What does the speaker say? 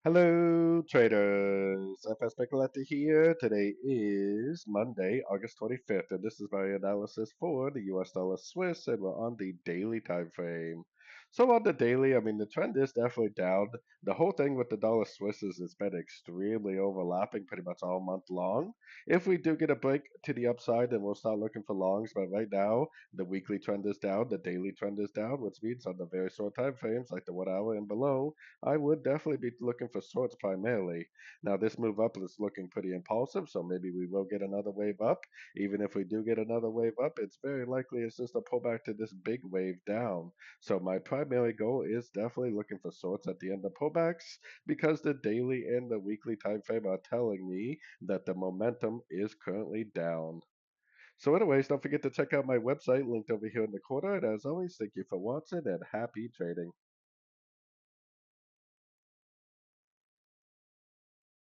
Hello, traders. FX Pip Collector here. Today is Monday, August 25th, and this is my analysis for the US dollar Swiss, and we're on the daily time frame. So on the daily, the trend is definitely down. The whole thing with the dollar Swiss is it's been extremely overlapping pretty much all month long. If we do get a break to the upside, then we'll start looking for longs, but right now, the weekly trend is down, the daily trend is down, which means on the very short time frames, like the 1 hour and below, I would definitely be looking for shorts primarily. Now, this move up is looking pretty impulsive, so maybe we will get another wave up. Even if we do get another wave up, it's very likely it's just a pullback to this big wave down. So my primary goal is definitely looking for shorts at the end of pullbacks because the daily and the weekly time frame are telling me that the momentum is currently down. So anyways, don't forget to check out my website linked over here in the corner. And as always, thank you for watching and happy trading.